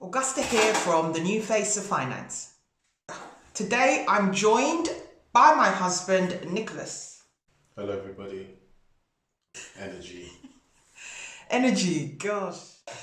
Augusta here from the new face of finance. Today I'm joined by my husband, Nicholas. Hello everybody. Energy. Energy, gosh.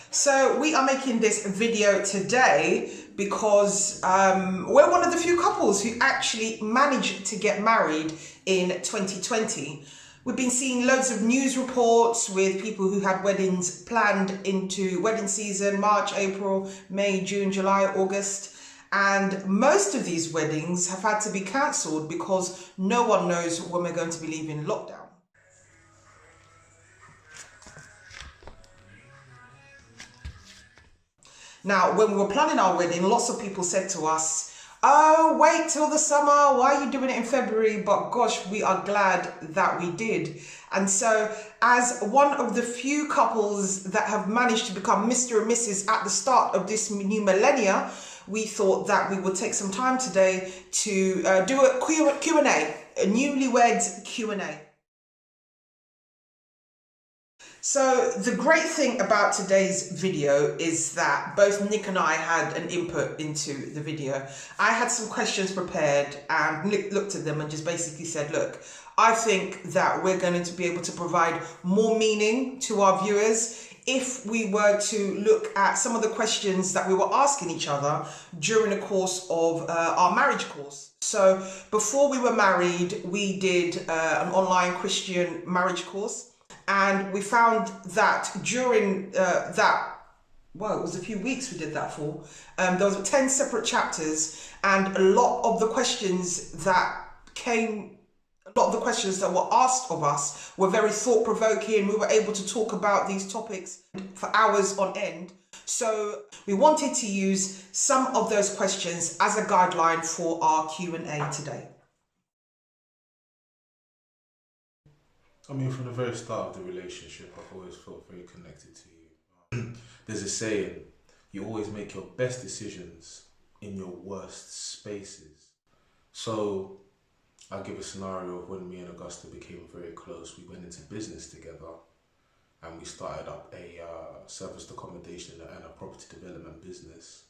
So we are making this video today because we're one of the few couples who actually managed to get married in 2020. We've been seeing loads of news reports with people who had weddings planned into wedding season, March, April, May, June, July, August. And most of these weddings have had to be cancelled because no one knows when we're going to be leaving lockdown. Now, when we were planning our wedding, lots of people said to us, oh, wait till the summer, why are you doing it in February? But gosh, we are glad that we did. And so as one of the few couples that have managed to become Mr. and Mrs. at the start of this new millennia, we thought that we would take some time today to do a Q&A, a newlyweds Q&A. So the great thing about today's video is that both Nick and I had an input into the video. I had some questions prepared and Nick looked at them and just basically said, look, I think that we're going to be able to provide more meaning to our viewers if we were to look at some of the questions that we were asking each other during the course of our marriage course. So before we were married, we did an online Christian marriage course. And we found that during it was a few weeks we did that for, there was 10 separate chapters, and a lot of the questions that were asked of us were very thought-provoking. We were able to talk about these topics for hours on end. So we wanted to use some of those questions as a guideline for our Q&A today. I mean, from the very start of the relationship, I've always felt very connected to you. There's a saying, you always make your best decisions in your worst spaces. So I'll give a scenario of when me and Augusta became very close. We went into business together and we started up a serviced accommodation and a property development business,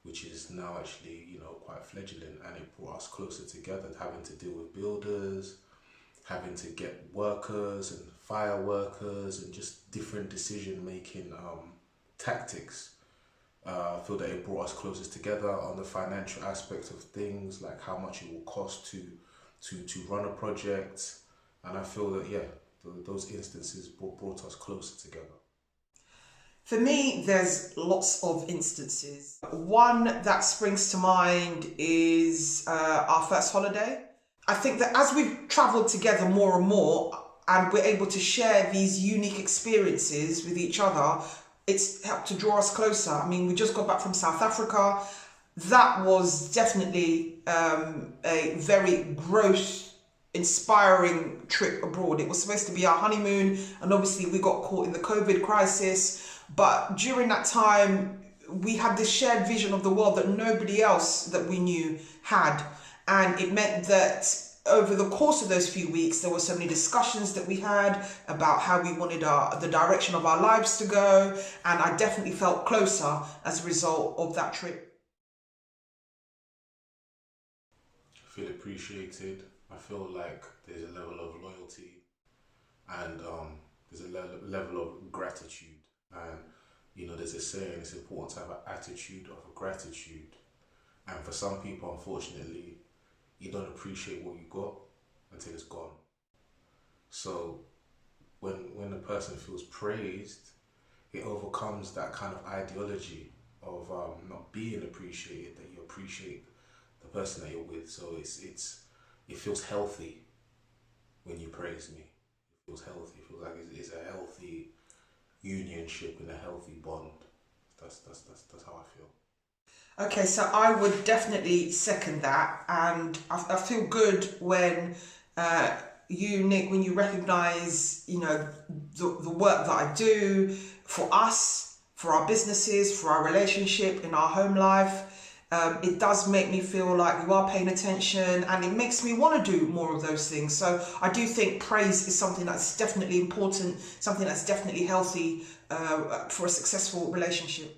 which is now actually, quite fledgling, and it brought us closer together, having to deal with builders, having to get workers and fire workers and just different decision-making tactics. I feel that it brought us closer together on the financial aspect of things, like how much it will cost to run a project. And I feel that, those instances brought us closer together. For me, there's lots of instances. One that springs to mind is our first holiday. I think that as we've travelled together more and more and we're able to share these unique experiences with each other, it's helped to draw us closer. I mean, we just got back from South Africa. That was definitely a very growth, inspiring trip abroad. It was supposed to be our honeymoon, and obviously we got caught in the COVID crisis. But during that time, we had this shared vision of the world that nobody else that we knew had. And it meant that over the course of those few weeks, there were so many discussions that we had about how we wanted the direction of our lives to go. And I definitely felt closer as a result of that trip. I feel appreciated. I feel like there's a level of loyalty and there's a level of gratitude. And, there's a saying, it's important to have an attitude of gratitude. And for some people, unfortunately, you don't appreciate what you got until it's gone. So when a person feels praised, it overcomes that kind of ideology of not being appreciated, that you appreciate the person that you're with. So it feels healthy when you praise me. It feels healthy. It feels like it's a healthy unionship and a healthy bond. That's how I feel. Okay, so I would definitely second that, and I feel good when you, Nick, when you recognise, the work that I do for us, for our businesses, for our relationship, in our home life. It does make me feel like you are paying attention, and it makes me want to do more of those things. So I do think praise is something that's definitely important, something that's definitely healthy for a successful relationship.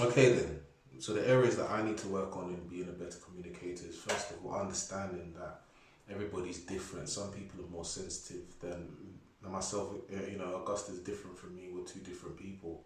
Okay then. So the areas that I need to work on in being a better communicator is, first of all, understanding that everybody's different. Some people are more sensitive than myself. Augusta is different from me. We're two different people,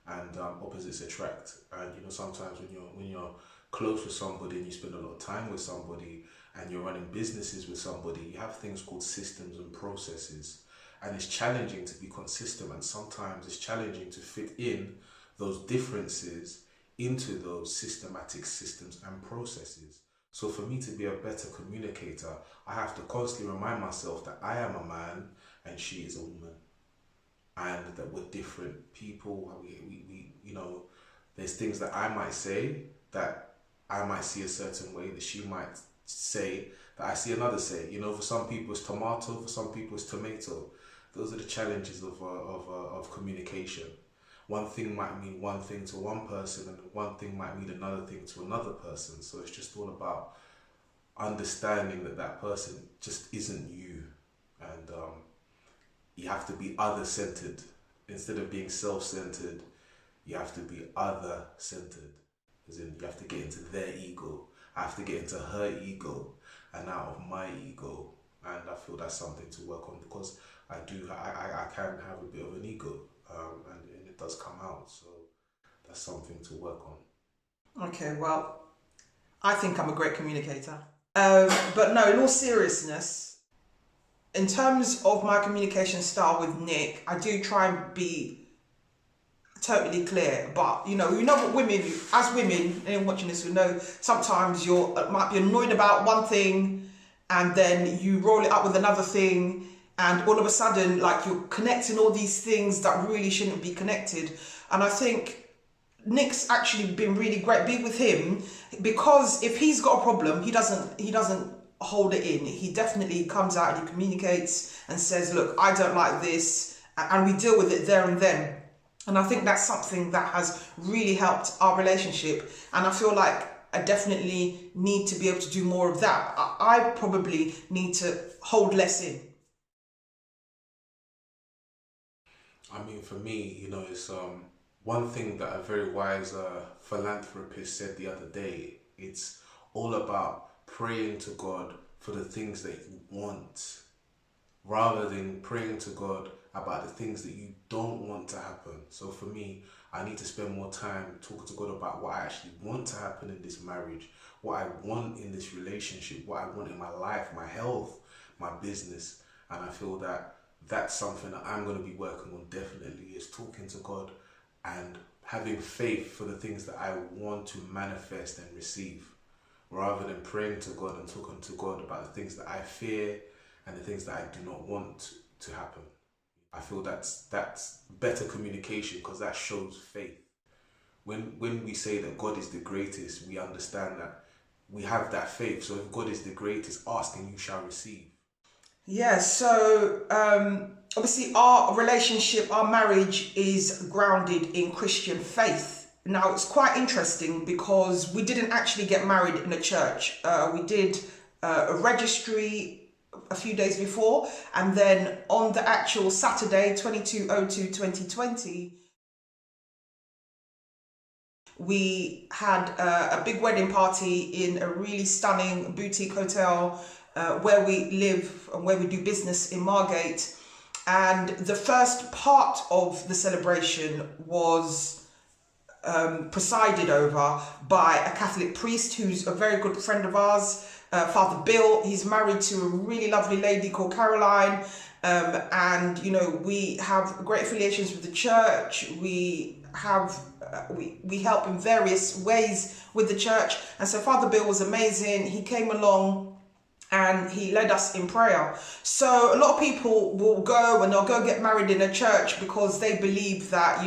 and opposites attract. And sometimes when you're close with somebody and you spend a lot of time with somebody and you're running businesses with somebody, you have things called systems and processes, and it's challenging to be consistent, and sometimes it's challenging to fit in those differences into those systematic systems and processes. So for me to be a better communicator, I have to constantly remind myself that I am a man and she is a woman, and that we're different people. There's things that I might say that I might see a certain way, that she might say that I see another say. For some people it's tomato, for some people it's tomato. Those are the challenges of communication. One thing might mean one thing to one person, and one thing might mean another thing to another person. So it's just all about understanding that that person just isn't you, and you have to be other-centered. Instead of being self-centered, you have to be other-centered. As in, you have to get into their ego. I have to get into her ego and out of my ego. And I feel that's something to work on, because I can have a bit of an ego, and it does come out. So that's something to work on. Okay, well, I think I'm a great communicator. But no, in all seriousness, in terms of my communication style with Nick, I do try and be totally clear. But what women, as women, anyone watching this will know, sometimes you might be annoyed about one thing, and then you roll it up with another thing, and all of a sudden, like, you're connecting all these things that really shouldn't be connected. And I think Nick's actually been really great. Be with him, because if he's got a problem, he doesn't hold it in. He definitely comes out and he communicates and says, look, I don't like this, and we deal with it there and then. And I think that's something that has really helped our relationship, and I feel like I definitely need to be able to do more of that. I probably need to hold less in. I mean, for me, it's one thing that a very wise philanthropist said the other day. It's all about praying to God for the things that you want, rather than praying to God about the things that you don't want to happen. So for me, I need to spend more time talking to God about what I actually want to happen in this marriage, what I want in this relationship, what I want in my life, my health, my business. And I feel that that's something that I'm going to be working on, definitely, is talking to God and having faith for the things that I want to manifest and receive, rather than praying to God and talking to God about the things that I fear and the things that I do not want to happen. I feel that's better communication, because that shows faith. When we say that God is the greatest, we understand that we have that faith. So if God is the greatest, ask and you shall receive. Yeah, so obviously our relationship, our marriage is grounded in Christian faith. Now, it's quite interesting because we didn't actually get married in a church. We did a registry a few days before, and then on the actual Saturday, 22/02/2020, we had a big wedding party in a really stunning boutique hotel where we live and where we do business in Margate. And the first part of the celebration was presided over by a Catholic priest who's a very good friend of ours, Father Bill. He's married to a really lovely lady called Caroline, and we have great affiliations with the church. We help in various ways with the church, and so Father Bill was amazing. He came along and he led us in prayer. So a lot of people will go and they'll go get married in a church because they believe that,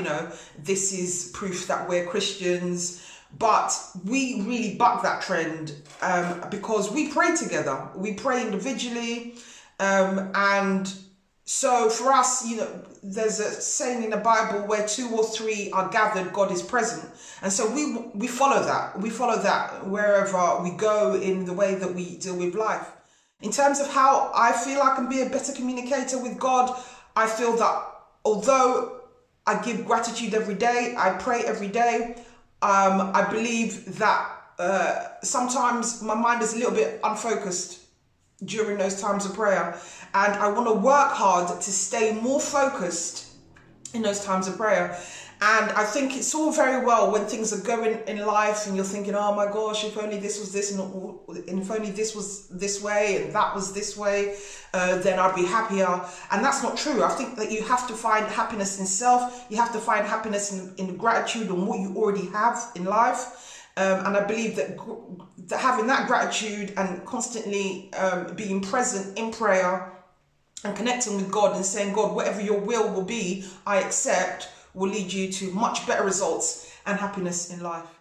this is proof that we're Christians. But we really buck that trend because we pray together. We pray individually. And so for us, there's a saying in the Bible, where 2 or 3 are gathered, God is present. And so we follow that. We follow that wherever we go in the way that we deal with life. In terms of how I feel I can be a better communicator with God, I feel that although I give gratitude every day, I pray every day, I believe that sometimes my mind is a little bit unfocused during those times of prayer, and I want to work hard to stay more focused in those times of prayer. And I think it's all very well when things are going in life and you're thinking, oh my gosh, if only this was this, and if only this was this way and that was this way, then I'd be happier. And that's not true. I think that you have to find happiness in self. You have to find happiness in gratitude on what you already have in life. And I believe that having that gratitude and constantly being present in prayer and connecting with God and saying, God, whatever your will be, I accept, will lead you to much better results and happiness in life.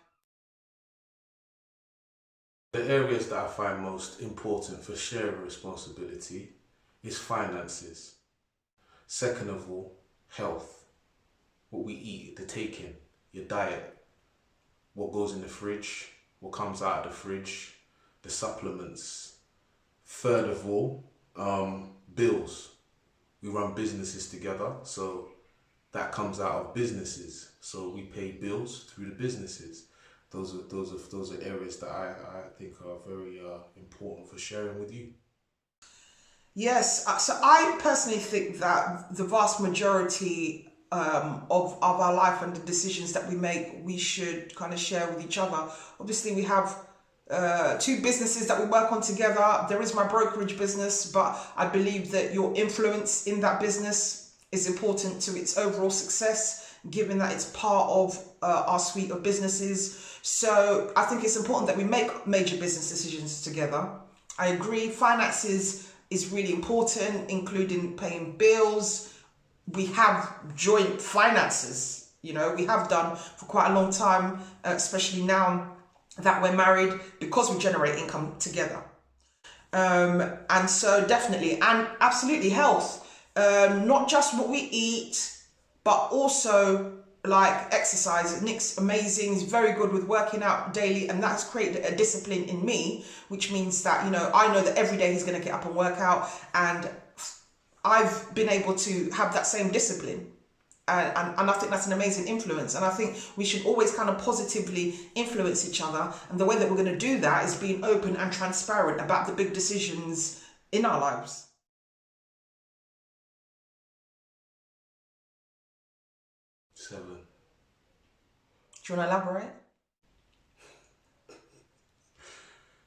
The areas that I find most important for sharing responsibility is finances. Second of all, health. What we eat, the take-in, your diet, what goes in the fridge, what comes out of the fridge, the supplements. Third of all, bills. We run businesses together, so that comes out of businesses. So we pay bills through the businesses. Those are areas that I think are very important for sharing with you. Yes, so I personally think that the vast majority of our life and the decisions that we make, we should kind of share with each other. Obviously, we have two businesses that we work on together. There is my brokerage business, but I believe that your influence in that business is important to its overall success, given that it's part of our suite of businesses. So I think it's important that we make major business decisions together. I agree, finances is really important, including paying bills. We have joint finances, you know, we have done for quite a long time, especially now that we're married, because we generate income together. And so definitely, and absolutely health. Not just what we eat, but also like exercise. Nick's amazing. He's very good with working out daily, and that's created a discipline in me, which means that, you know, I know that every day he's going to get up and work out, and I've been able to have that same discipline. And I think that's an amazing influence. And I think we should always kind of positively influence each other. And the way that we're going to do that is being open and transparent about the big decisions in our lives. Seven. Do you want to elaborate?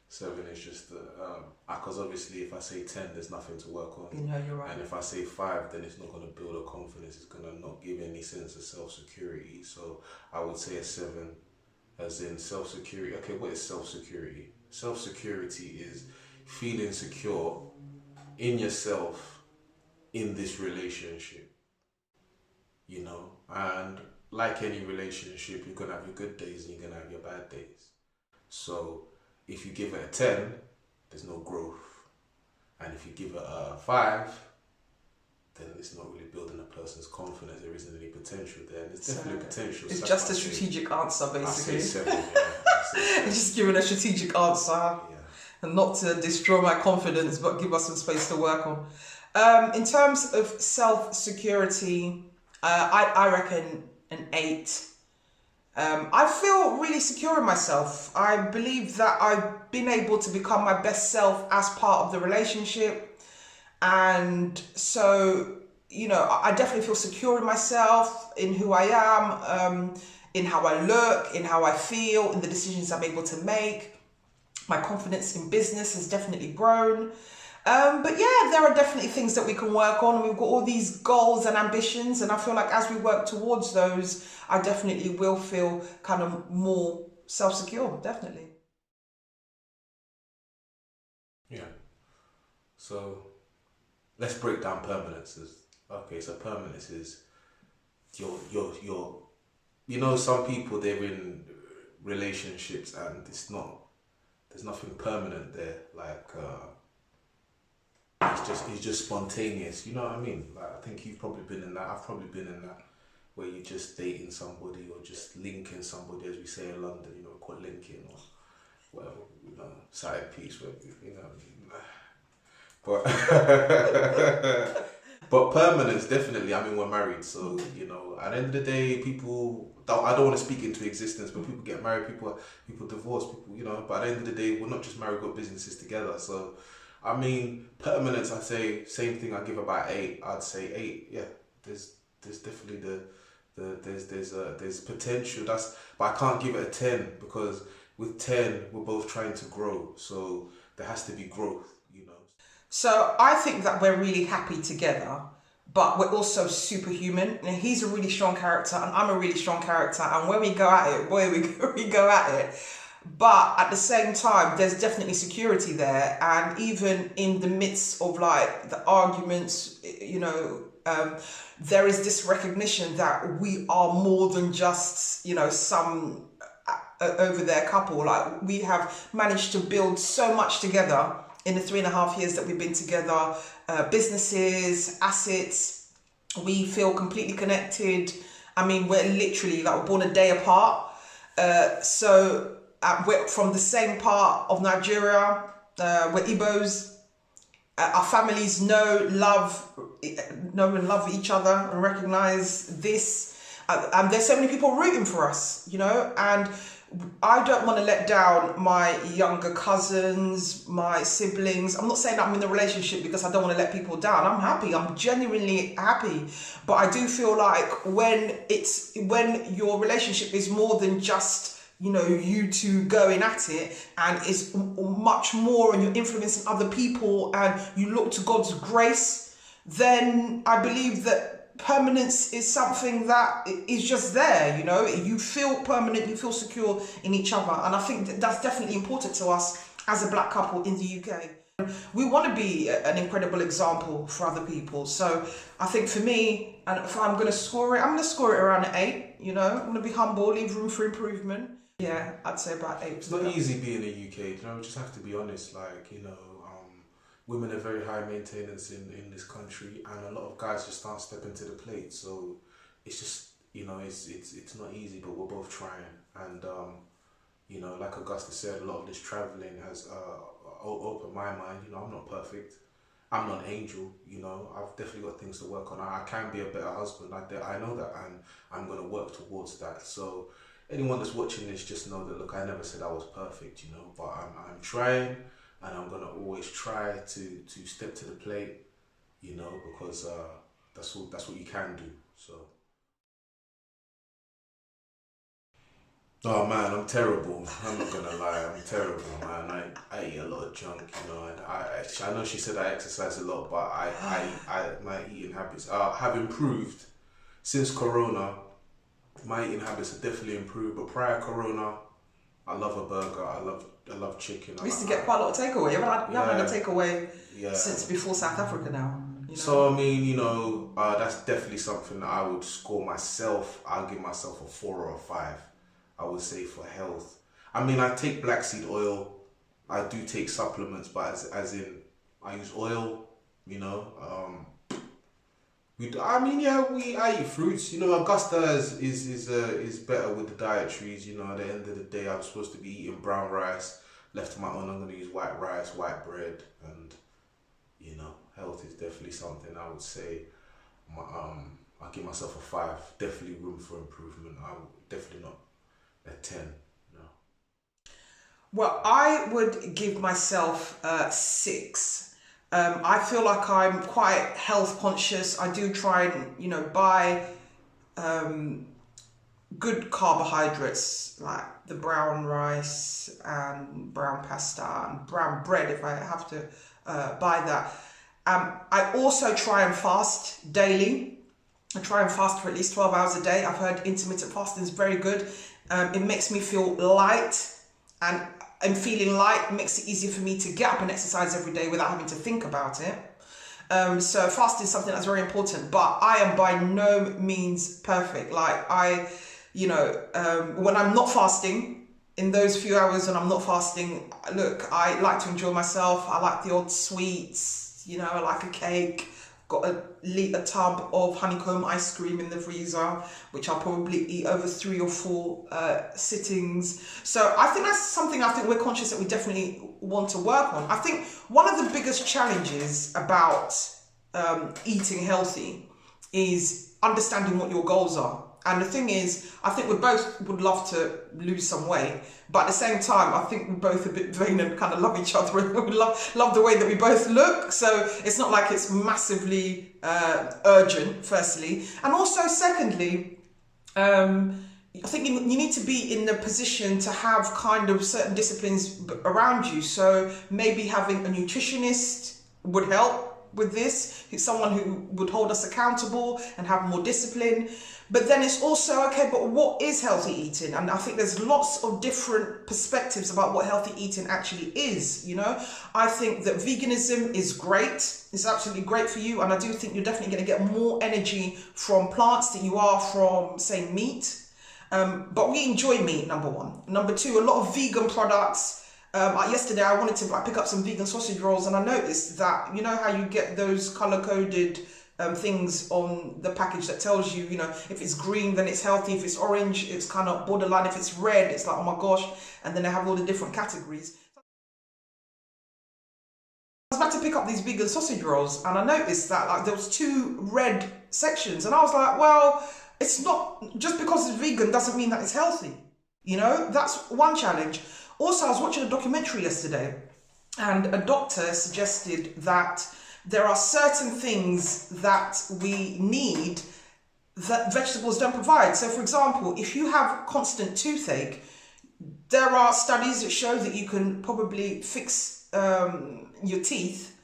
7 is just because obviously if I say 10, there's nothing to work on. You know, you're right. And if I say 5, then it's not going to build a confidence. It's going to not give any sense of self-security. So I would say a 7, as in self-security. Okay, what is self-security? Self-security is feeling secure in yourself in this relationship. You know, and like any relationship, you're going to have your good days and you're going to have your bad days. So if you give it a 10, there's no growth. And if you give it a 5, then it's not really building a person's confidence. There isn't any potential there. And there's definitely potential. It's just a strategic answer, basically. I say 7, yeah. It's just giving a strategic answer, yeah. And not to destroy my confidence, but give us some space to work on. In terms of self-security, I reckon an 8. I feel really secure in myself. I believe that I've been able to become my best self as part of the relationship. And so, you know, I definitely feel secure in myself, in who I am, in how I look, in how I feel, in the decisions I'm able to make. My confidence in business has definitely grown. But yeah, there are definitely things that we can work on. We've got all these goals and ambitions, and I feel like as we work towards those, I definitely will feel kind of more self-secure, definitely. Yeah. So let's break down permanences. Okay, so permanence is your you know, some people, they're in relationships and there's nothing permanent there, like it's just spontaneous, you know what I mean? Like, I think you've probably been in that, I've probably been in that, where you're just dating somebody or just linking somebody, as we say in London, you know, called linking or whatever, you know, side piece, whatever, you know what I mean? But But permanence, definitely. I mean, we're married, so you know. At the end of the day, people. I don't want to speak into existence, but people get married, people divorce, people, you know. But at the end of the day, we're not just married, we've got businesses together. So, I mean, permanence. I'd say same thing. I give about 8. I'd say 8. Yeah, there's definitely there's potential. But I can't give it a 10 because with 10 we're both trying to grow. So there has to be growth, you know. So I think that we're really happy together, but we're also superhuman. And he's a really strong character, and I'm a really strong character. And when we go at it, boy, we go at it. But at the same time, there's definitely security there. And even in the midst of like the arguments, you know, there is this recognition that we are more than just, you know, some over there couple. Like, we have managed to build so much together in the 3.5 years that we've been together, businesses, assets. We feel completely connected. I mean, we're literally like, we're born a day apart. We're from the same part of Nigeria. We're Igbos. Our families know and love each other and recognize this. And there's so many people rooting for us, you know, and I don't want to let down my younger cousins, my siblings. I'm not saying that I'm in a relationship because I don't want to let people down. I'm happy. I'm genuinely happy. But I do feel like when your relationship is more than just, you know, you two going at it, and it's much more, and you're influencing other people, and you look to God's grace, then I believe that permanence is something that is just there, you know. You feel permanent, you feel secure in each other, and I think that's definitely important to us as a black couple in the UK. We want to be an incredible example for other people. So I think for me, and if I'm going to score it, I'm going to score it around an 8, you know. I'm going to be humble, leave room for improvement. Yeah, I'd say about 8. It's not easy being in the UK, you know, we just have to be honest, like, you know, women are very high maintenance in this country, and a lot of guys just aren't stepping to the plate. So it's just, you know, it's not easy, but we're both trying. And you know, like Augusta said, a lot of this traveling has opened my mind. You know, I'm not perfect. I'm not an angel. You know, I've definitely got things to work on. I can be a better husband. I know that, and I'm gonna work towards that. So anyone that's watching this, just know that, look, I never said I was perfect. You know, but I'm trying. And I'm gonna always try to step to the plate, you know, because that's what you can do. So, oh man, I'm terrible. I'm not gonna lie, I'm terrible, man. I eat a lot of junk, you know, and I know she said I exercise a lot, but my eating habits have improved since Corona. My eating habits have definitely improved, but prior Corona, I love a burger. I love chicken. We used to get quite a lot of takeaway. We haven't had a takeaway since before South Africa now. You know? So I mean, you know, that's definitely something that I would score myself. I'll give myself a 4 or a 5. I would say for health. I mean, I take black seed oil. I do take supplements, but as in I use oil. You know, I eat fruits. You know, Augusta is better with the dietaries. You know, at the end of the day, I'm supposed to be eating brown rice. Left to my own, I'm going to use white rice, white bread, and you know, health is definitely something I would say. I'll give myself a 5. Definitely room for improvement. I would definitely not a 10. No. Well, I would give myself 6. I feel like I'm quite health conscious. I do try and, you know, buy good carbohydrates like the brown rice and brown pasta and brown bread if I have to buy that. I also try and fast daily. I try and fast for at least 12 hours a day. I've heard intermittent fasting is very good. It makes me feel light, and feeling light makes it easier for me to get up and exercise every day without having to think about it. So fasting is something that's very important, but I am by no means perfect. Like when I'm not fasting, in those few hours when I'm not fasting, look, I like to enjoy myself. I like the odd sweets, you know, I like a cake. Got a tub of honeycomb ice cream in the freezer, which I'll probably eat over 3 or 4 sittings. So I think that's something I think we're conscious that we definitely want to work on. I think one of the biggest challenges about eating healthy is understanding what your goals are. And the thing is, I think we both would love to lose some weight, but at the same time, I think we're both a bit vain and kind of love each other, and we love the way that we both look. So it's not like it's massively urgent, firstly. And also, secondly, I think you need to be in the position to have kind of certain disciplines around you. So maybe having a nutritionist would help with this. It's someone who would hold us accountable and have more discipline. But then it's also, okay, but what is healthy eating? And I think there's lots of different perspectives about what healthy eating actually is, you know? I think that veganism is great. It's absolutely great for you. And I do think you're definitely going to get more energy from plants than you are from, say, meat. But we enjoy meat, number one. Number two, a lot of vegan products. Yesterday I wanted to pick up some vegan sausage rolls, and I noticed that, you know how you get those color-coded things on the package that tells you, you know, if it's green, then it's healthy. If it's orange, it's kind of borderline. If it's red, it's like, oh my gosh. And then they have all the different categories. I was about to pick up these vegan sausage rolls, and I noticed that like there was 2 red sections, and I was like, well, it's not, just because it's vegan doesn't mean that it's healthy. You know, that's one challenge. Also, I was watching a documentary yesterday, and a doctor suggested that there are certain things that we need that vegetables don't provide. So, for example, if you have constant toothache, there are studies that show that you can probably fix your teeth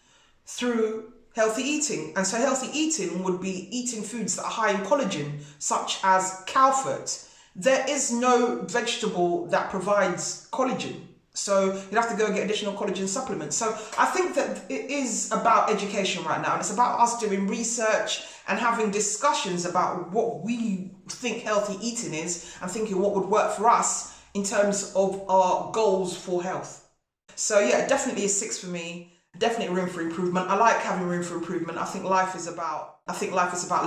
through healthy eating. And so healthy eating would be eating foods that are high in collagen, such as cow foot. There is no vegetable that provides collagen. So you'd have to go and get additional collagen supplements. So I think that it is about education right now. And it's about us doing research and having discussions about what we think healthy eating is, and thinking what would work for us in terms of our goals for health. So yeah, definitely a 6 for me. Definitely room for improvement. I like having room for improvement. I think life is about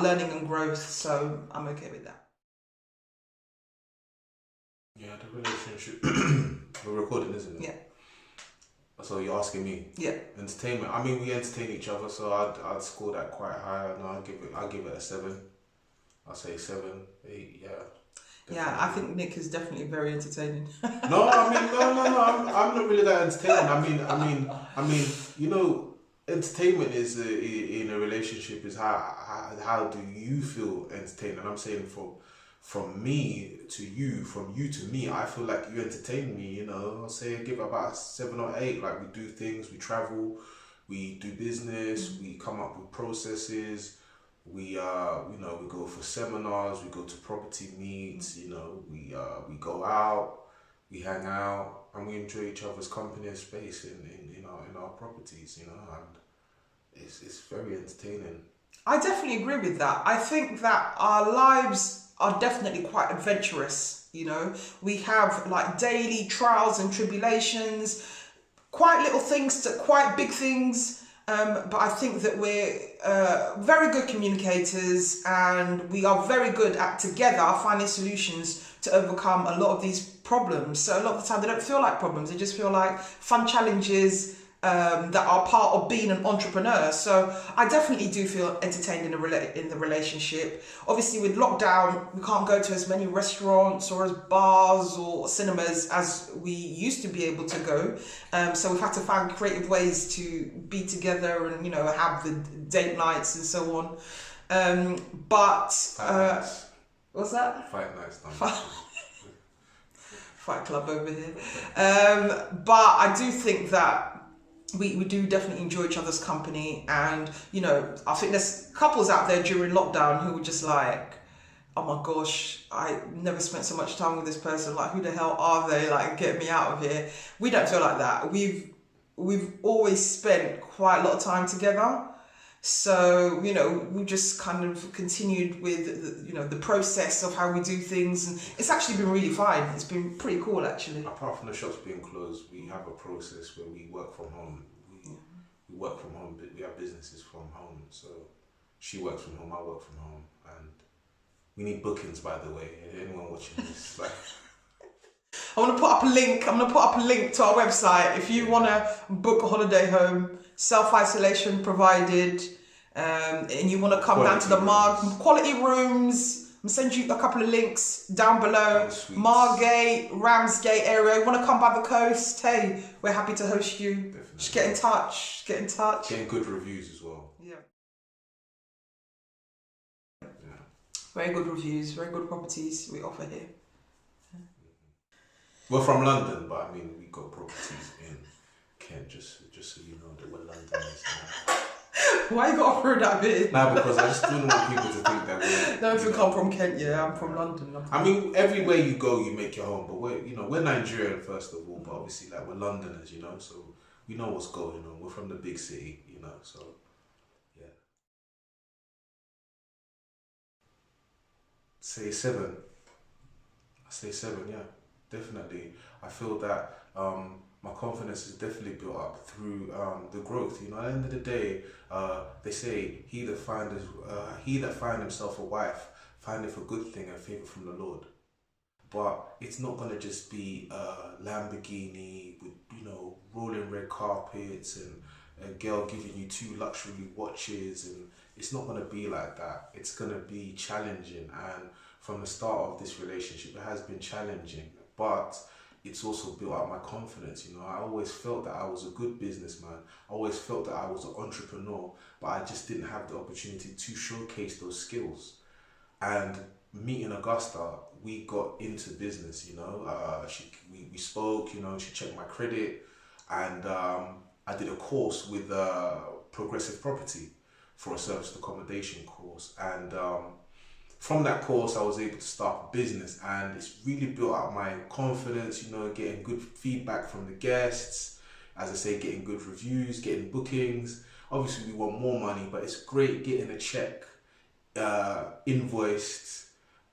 learning and growth. So I'm okay with that. Yeah, the relationship. We're recording, isn't it? Yeah. So you're asking me? Yeah. Entertainment. I mean, we entertain each other, so I'd score that quite high. No, I'll give it a 7. I'll say 7, 8. Yeah. Definitely. Yeah, I think Nick is definitely very entertaining. No. I'm not really that entertaining. I mean, you know, entertainment is in a relationship is how do you feel entertained? And I'm saying from me to you, from you to me, I feel like you entertain me, you know. I'll say give it about 7 or 8. Like, we do things, we travel, we do business, we come up with processes, we we go for seminars, we go to property meets, you know, we go out, we hang out, and we enjoy each other's company and space in our properties, you know, and it's very entertaining. I definitely agree with that. I think that our lives are definitely quite adventurous, you know. We have like daily trials and tribulations, quite little things to quite big things, but I think that we're very good communicators, and we are very good at together finding solutions to overcome a lot of these problems. So a lot of the time they don't feel like problems, they just feel like fun challenges that are part of being an entrepreneur. So I definitely do feel entertained in the relationship. Obviously with lockdown, we can't go to as many restaurants or as bars or cinemas as we used to be able to go. So we've had to find creative ways to be together and, you know, have the date nights and so on. What's that? Fight nights. Fight club over here. But I do think that we do definitely enjoy each other's company, and, you know, I think there's couples out there during lockdown who were just like, oh my gosh, I never spent so much time with this person, like, who the hell are they, like, get me out of here. We don't feel like that. We've always spent quite a lot of time together, so, you know, we just kind of continued with the process of how we do things, and it's actually been really fine. It's been pretty cool, actually. Apart from the shops being closed, we have a process where we work from home. We work from home, but we have businesses from home. So she works from home, I work from home, and we need bookings, by the way. Anyone watching this, like, I'm gonna put up a link to our website if you wanna book a holiday home, self-isolation provided. and you want to come down to the quality rooms, I'm send you a couple of links down below. Margate, Ramsgate area. You want to come by the coast? Hey, we're happy to host you. Definitely. Just get in touch. Get in touch. Getting good reviews as well. Yeah. Very good reviews. Very good properties we offer here. We're from London, but I mean we got properties in Kent. Just so you know that we're Londoners. Why you got to throw that bit in? Nah, because I just don't want people to think that we're... Don't think I'm from Kent, yeah, I'm from London. I mean, everywhere you go, you make your home, but we're Nigerian first of all, but obviously like we're Londoners, you know, so we know what's going on. We're from the big city, you know, so yeah. Say 7. I say 7, yeah, definitely. I feel that my confidence is definitely built up through the growth. You know, at the end of the day, they say he that find himself a wife findeth a good thing and favour from the Lord. But it's not gonna just be a Lamborghini with, you know, rolling red carpets and a girl giving you 2 luxury watches, and it's not gonna be like that. It's gonna be challenging, and from the start of this relationship, it has been challenging, but it's also built up my confidence. You know, I always felt that I was a good businessman. I always felt that I was an entrepreneur, but I just didn't have the opportunity to showcase those skills. And meeting Augusta, we got into business, you know. We spoke, you know, she checked my credit, and I did a course with Progressive Property for a serviced accommodation course. And from that course, I was able to start a business, and it's really built up my confidence, you know, getting good feedback from the guests, as I say, getting good reviews, getting bookings. Obviously, we want more money, but it's great getting a check invoiced,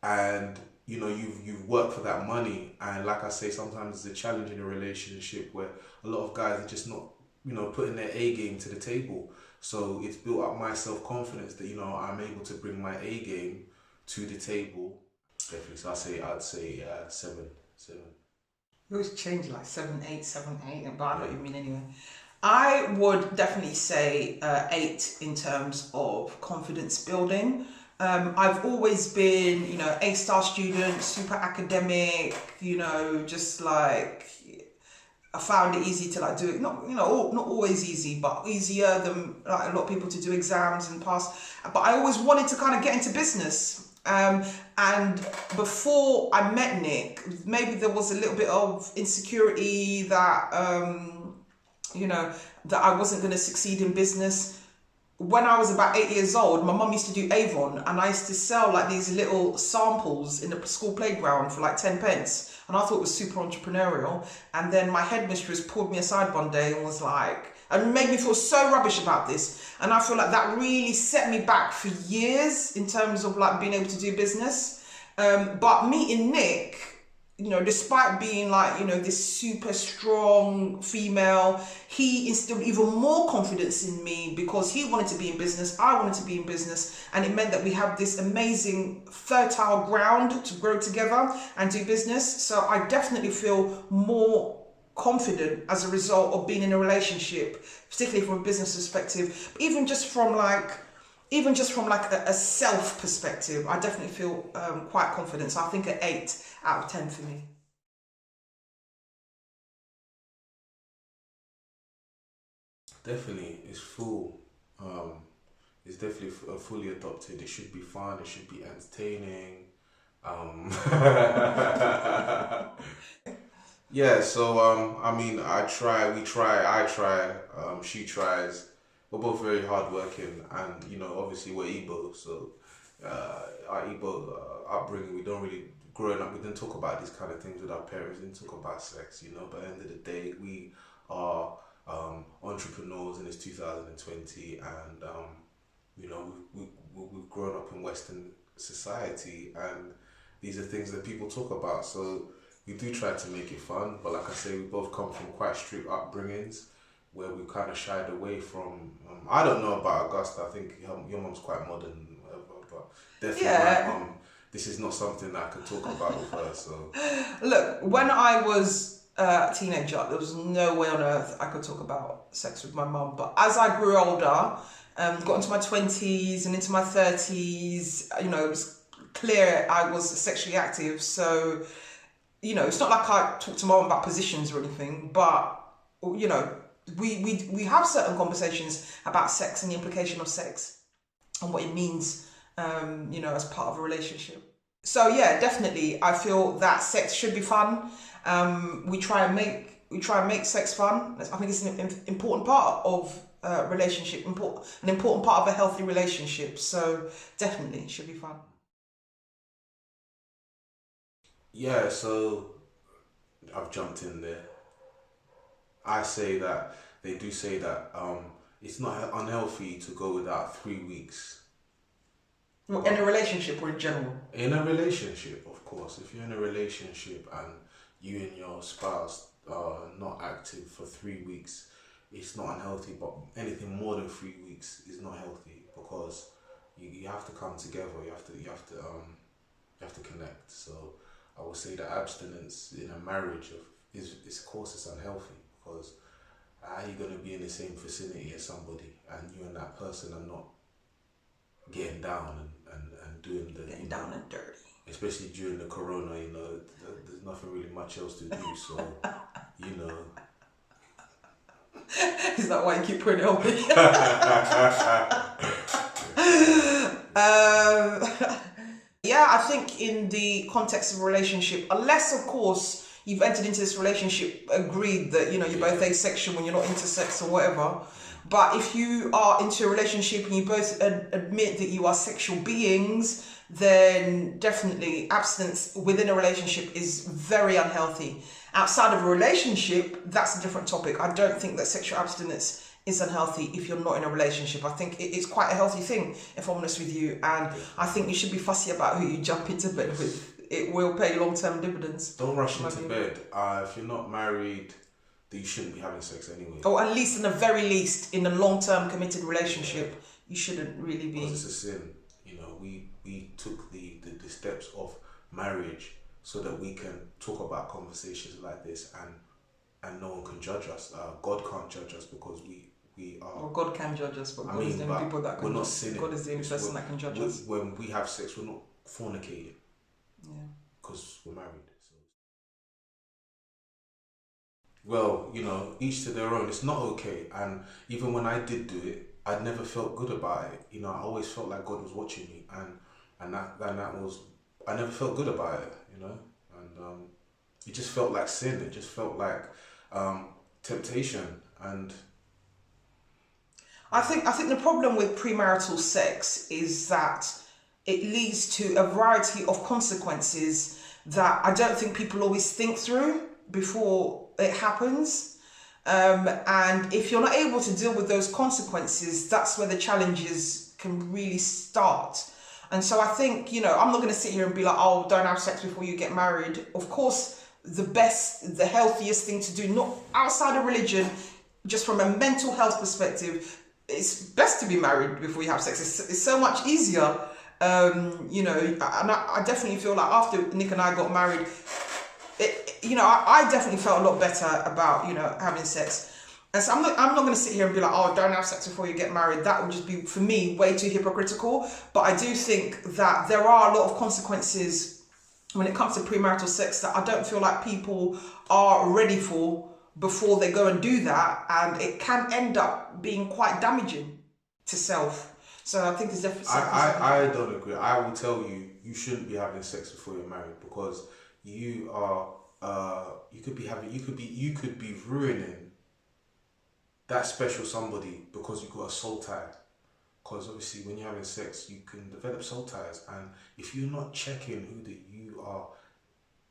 and you know, you've worked for that money. And like I say, sometimes it's a challenge in a relationship where a lot of guys are just not, you know, putting their A game to the table. So it's built up my self-confidence that, you know, I'm able to bring my A game to the table. Definitely. So I'd say 7. You always change like 7, 8, 7, 8, but I know what you mean anyway. I would definitely say 8 in terms of confidence building. I've always been, you know, A-star student, super academic, you know, just like, I found it easy to like do it, not, you know, not always easy, but easier than like a lot of people to do exams and pass. But I always wanted to kind of get into business. And before I met Nick, maybe there was a little bit of insecurity that, you know, that I wasn't going to succeed in business. When I was about 8 years old, my mum used to do Avon, and I used to sell like these little samples in the school playground for like 10 pence. And I thought it was super entrepreneurial. And then my headmistress pulled me aside one day and was like, and made me feel so rubbish about this. And I feel like that really set me back for years in terms of like being able to do business. But meeting Nick, you know, despite being like, you know, this super strong female, he instilled even more confidence in me because he wanted to be in business, I wanted to be in business, and it meant that we have this amazing fertile ground to grow together and do business. So I definitely feel more confident as a result of being in a relationship, particularly from a business perspective, but even just from like a self perspective, I definitely feel quite confident. So I think an 8 out of 10 for me. Definitely, it's full. It's definitely fully adopted. It should be fun. It should be entertaining. Yeah. So I mean, I try. She tries. We're both very hardworking, and you know, obviously we're Igbo, so our Igbo upbringing, we don't really, growing up, we didn't talk about these kind of things with our parents. We didn't talk about sex, you know. But at the end of the day, we are entrepreneurs, and it's 2020, and you know, we've grown up in Western society, and these are things that people talk about. So we do try to make it fun, but like I say, we both come from quite strict upbringings, where we kind of shied away from. I don't know about Augusta. I think your mum's quite modern, but definitely my mum. This is not something that I could talk about with her. So look, when I was a teenager, there was no way on earth I could talk about sex with my mum. But as I grew older, got into my 20s and into my 30s, you know, it was clear I was sexually active. So, you know, it's not like I talk to mom about positions or anything, but, you know, we have certain conversations about sex and the implication of sex and what it means, you know, as part of a relationship. So yeah, definitely, I feel that sex should be fun. We try and make sex fun. I think it's an important part of relationship, an important part of a healthy relationship. So definitely, it should be fun. Yeah, so I've jumped in there. I say that they do say that it's not unhealthy to go without 3 weeks. Well, in a relationship or in general? In a relationship, of course. If you're in a relationship and you and your spouse are not active for 3 weeks, it's not unhealthy. But anything more than 3 weeks is not healthy because you have to come together. You have to connect. So I would say that abstinence in a marriage is of course it's unhealthy because how are you going to be in the same vicinity as somebody and you and that person are not getting down and doing the Getting down and dirty. Especially during the corona, you know, there's nothing really much else to do, so you know. Is that why you keep putting it on me? Yeah, I think in the context of a relationship, unless of course you've entered into this relationship agreed that, you know, you're both asexual when you're not intersex or whatever. But if you are into a relationship and you both admit that you are sexual beings, then definitely abstinence within a relationship is very unhealthy. Outside of a relationship, that's a different topic. I don't think that sexual abstinence is unhealthy if you're not in a relationship. I think it's quite a healthy thing, if I'm honest with you. And I think you should be fussy about who you jump into bed with. It will pay long-term dividends. Don't rush into bed. If you're not married, then you shouldn't be having sex anyway. Or at least, in the very least, in a long-term committed relationship, you shouldn't really be. Because it's a sin. You know, we took the steps of marriage so that we can talk about conversations like this and no one can judge us. God can't judge us because we are. Well, God can judge us, but God is the only people that can. We're not sinning. God is the only person that can judge us. When we have sex, we're not fornicating. Yeah. Because we're married. So. Well, you know, each to their own. It's not okay. And even when I did do it, I never felt good about it. You know, I always felt like God was watching me, and that was, I never felt good about it. You know, and it just felt like sin. It just felt like temptation. And I think the problem with premarital sex is that it leads to a variety of consequences that I don't think people always think through before it happens. And if you're not able to deal with those consequences, that's where the challenges can really start. And so I think, you know, I'm not going to sit here and be like, oh, don't have sex before you get married. Of course, the healthiest thing to do, not outside of religion, just from a mental health perspective, it's best to be married before you have sex. It's so much easier. You know, and I definitely feel like after Nick and I got married, you know, I definitely felt a lot better about, you know, having sex. And so I'm not going to sit here and be like, oh, don't have sex before you get married. That would just be, for me, way too hypocritical. But I do think that there are a lot of consequences when it comes to premarital sex that I don't feel like people are ready for before they go and do that. And it can end up being quite damaging to self. So I think it's definitely. I don't agree. I will tell you, you shouldn't be having sex before you're married because you are. You could be ruining that special somebody because you've got a soul tie. Because obviously, when you're having sex, you can develop soul ties, and if you're not checking who that you are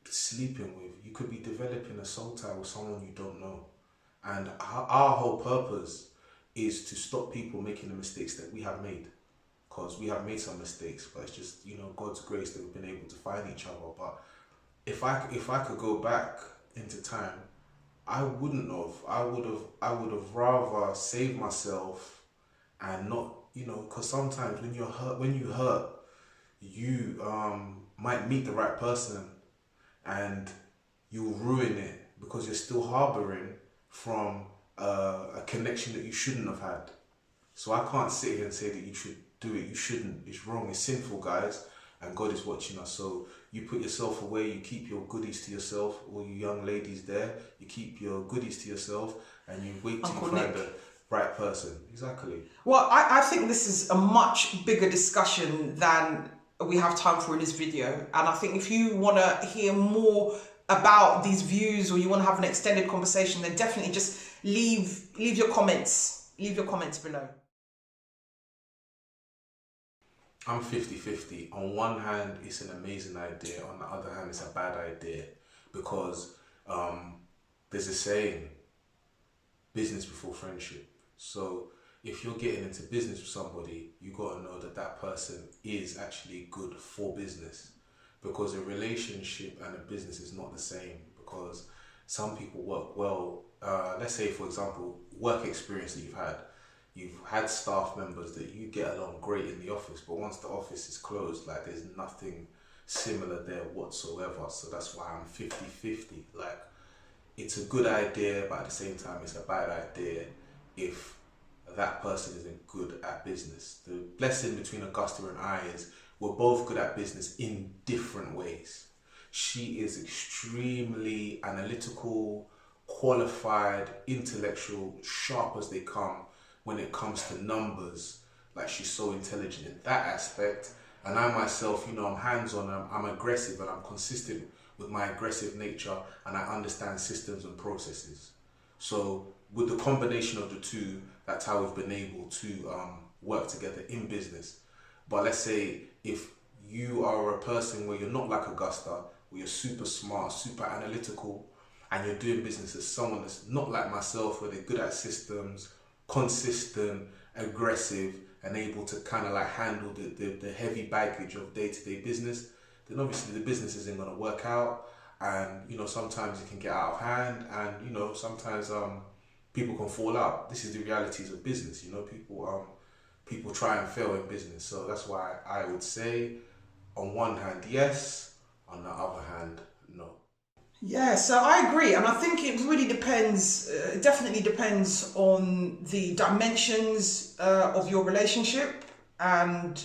sleeping with, you could be developing a soul tie with someone you don't know. And our whole purpose is to stop people making the mistakes that we have made, because we have made some mistakes, but it's just, you know, God's grace that we've been able to find each other. But if I could go back into time, I wouldn't have. I would have rather saved myself and not, you know, because sometimes when you hurt, you might meet the right person and you'll ruin it because you're still harboring from a connection that you shouldn't have had. So I can't sit here and say that you should do it. You shouldn't. It's wrong. It's sinful, guys. And God is watching us. So you put yourself away. You keep your goodies to yourself. All you young ladies there, you keep your goodies to yourself, and you wait till you find the right person. Exactly. Well, I think this is a much bigger discussion than we have time for in this video. And I think if you want to hear more about these views, or you want to have an extended conversation, then definitely just leave your comments. Leave your comments below. I'm 50-50. On one hand, it's an amazing idea. On the other hand, it's a bad idea, because there's a saying, business before friendship. So if you're getting into business with somebody, you got to know that that person is actually good for business, because a relationship and a business is not the same. Because some people work well. Let's say, for example, work experience that you've had staff members that you get along great in the office, but once the office is closed, like, there's nothing similar there whatsoever. So that's why I'm 50-50. Like, it's a good idea, but at the same time, it's a bad idea if that person isn't good at business. The blessing between Augusta and I is we're both good at business in different ways. She is extremely analytical, qualified, intellectual, sharp as they come when it comes to numbers. Like, she's so intelligent in that aspect. And I myself, you know, I'm hands-on, I'm aggressive, and I'm consistent with my aggressive nature, and I understand systems and processes. So with the combination of the two, that's how we've been able to work together in business. But let's say if you are a person where you're not like Augusta, where you're super smart, super analytical, and you're doing business as someone that's not like myself, where they're good at systems, consistent, aggressive, and able to kind of like handle the heavy baggage of day-to-day business, then obviously the business isn't going to work out. And, you know, sometimes it can get out of hand, and, you know, sometimes people can fall out. This is the realities of business. You know, people try and fail in business. So that's why I would say, on one hand, yes, on the other hand, no. Yeah, so I agree, and I think it really depends, it definitely depends on the dimensions of your relationship, and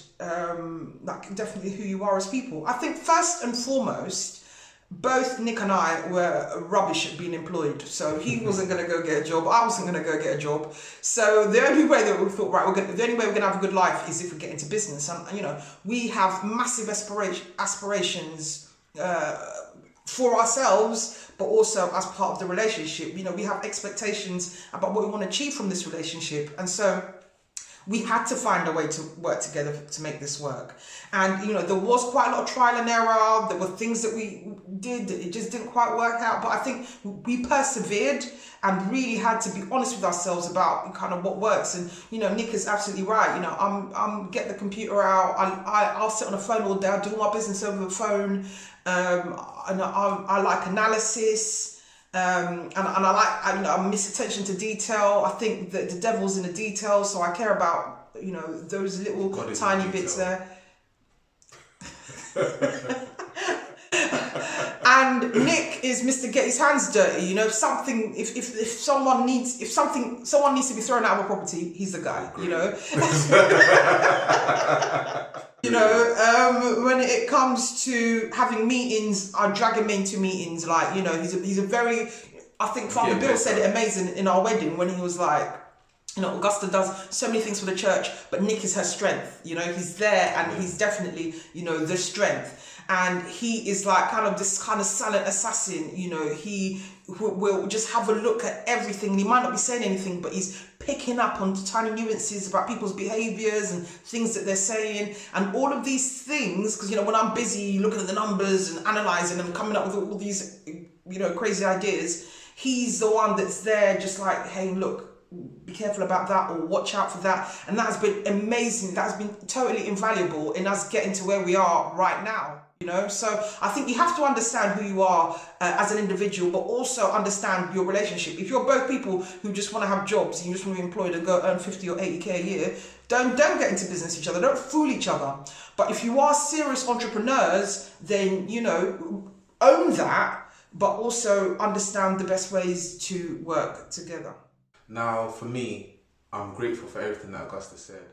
like, definitely who you are as people. I think first and foremost, both Nick and I were rubbish at being employed. So he wasn't going to go get a job, I wasn't going to go get a job. So the only way that we thought, right, the only way we're going to have a good life is if we get into business. And, you know, we have massive aspirations for ourselves, but also as part of the relationship. You know, we have expectations about what we want to achieve from this relationship. And so we had to find a way to work together to make this work. And, you know, there was quite a lot of trial and error. There were things that we did that it just didn't quite work out. But I think we persevered and really had to be honest with ourselves about kind of what works. And, you know, Nick is absolutely right. You know, I'm get the computer out. I'll sit on the phone all day. I'll do my business over the phone. And I like analysis. And I miss attention to detail. I think that the devil's in the details, so I care about, you know, those little tiny bits there. And Nick is Mr. Get his hands dirty. You know, if someone needs to be thrown out of a property, he's the guy. You know. You know, when it comes to having meetings, I drag him into meetings. Like, you know, he's a very, I think Father Bill said it amazing in our wedding when he was like, you know, Augusta does so many things for the church, but Nick is her strength. You know, he's there and he's definitely, you know, the strength. And he is like kind of this kind of silent assassin. You know, he will just have a look at everything. And he might not be saying anything, but he's picking up on tiny nuances about people's behaviours and things that they're saying. And all of these things, because, you know, when I'm busy looking at the numbers and analysing and coming up with all these, you know, crazy ideas, he's the one that's there just like, hey, look, be careful about that, or watch out for that. And that has been amazing. That has been totally invaluable in us getting to where we are right now. You know, so I think you have to understand who you are as an individual, but also understand your relationship. If you're both people who just want to have jobs and you just want to be employed and go earn 50 or 80k a year, don't get into business with each other. Don't fool each other. But if you are serious entrepreneurs, then, you know, own that, but also understand the best ways to work together. Now, for me, I'm grateful for everything that Augusta said.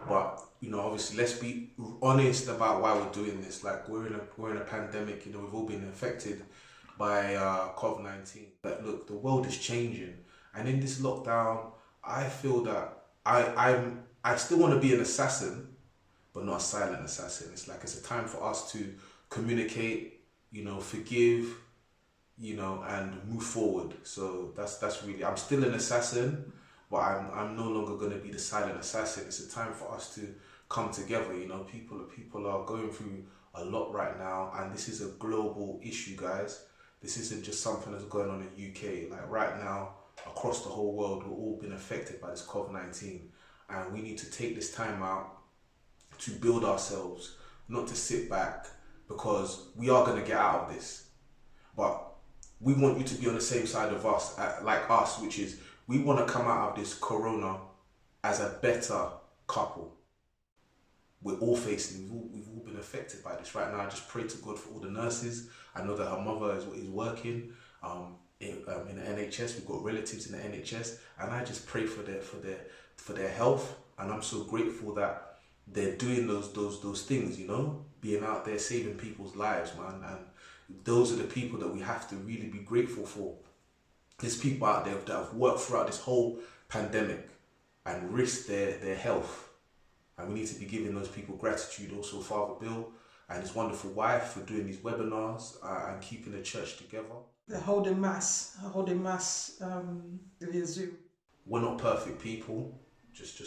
But, you know, obviously, let's be honest about why we're doing this. Like, we're in a pandemic, you know, we've all been affected by COVID-19. But look, the world is changing. And in this lockdown, I feel that I still want to be an assassin, but not a silent assassin. It's like it's a time for us to communicate, you know, forgive, you know, and move forward. So that's really, I'm still an assassin, but I'm no longer going to be the silent assassin. It's a time for us to come together. You know, people are going through a lot right now, and this is a global issue, guys. This isn't just something that's going on in UK. Like right now, across the whole world, we're all been affected by this COVID-19, and we need to take this time out to build ourselves, not to sit back, because we are going to get out of this. But we want you to be on the same side of us, like us, which is we want to come out of this corona as a better couple. We're all facing, we've all been affected by this. Right now, I just pray to God for all the nurses. I know that her mother is working in the NHS. We've got relatives in the NHS, and I just pray for their health. And I'm so grateful that they're doing those things, you know, being out there saving people's lives, man. And those are the people that we have to really be grateful for. There's people out there that have worked throughout this whole pandemic and risked their health. And we need to be giving those people gratitude. Also, Father Bill and his wonderful wife for doing these webinars and keeping the church together. They're holding mass via Zoom. We're not perfect people, just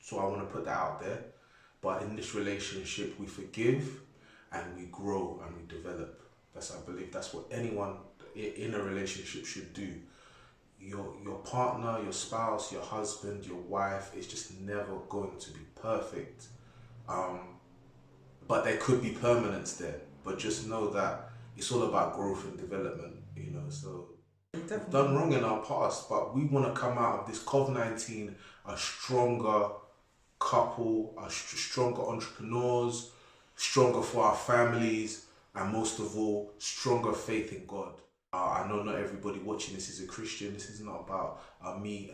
so I want to put that out there. But in this relationship, we forgive and we grow and we develop. I believe that's what anyone in a relationship should do. Your partner, your spouse, your husband, your wife is just never going to be perfect. But there could be permanence there. But just know that it's all about growth and development, you know. So we've done wrong in our past, but we want to come out of this COVID-19 a stronger couple, stronger entrepreneurs, stronger for our families, and most of all, stronger faith in God. I know not everybody watching this is a Christian. This is not about me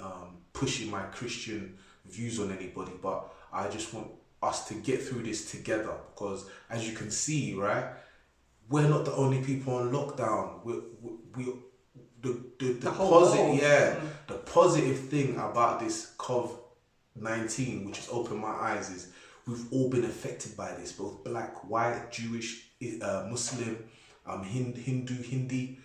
pushing my Christian views on anybody, but I just want us to get through this together, because as you can see, right, we're not the only people on lockdown. The positive thing about this COVID-19, which has opened my eyes, is we've all been affected by this, both black, white, Jewish, Muslim, Hindu, Hindi,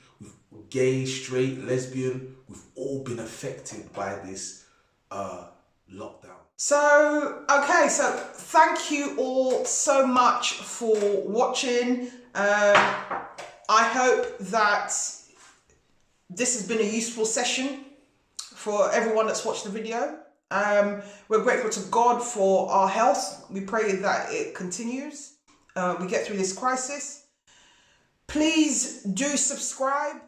gay, straight, lesbian. We've all been affected by this lockdown. So thank you all so much for watching. I hope that this has been a useful session for everyone that's watched the video. We're grateful to God for our health. We pray that it continues. We get through this crisis. Please do subscribe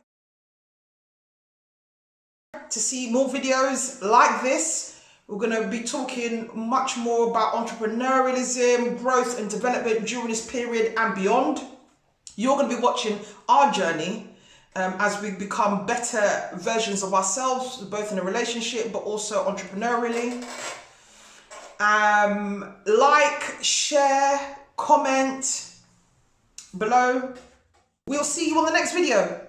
to see more videos like this. We're going to be talking much more about entrepreneurialism, growth and development during this period and beyond. You're going to be watching our journey as we become better versions of ourselves, both in a relationship but also entrepreneurially. Like, share, comment below. We'll see you on the next video.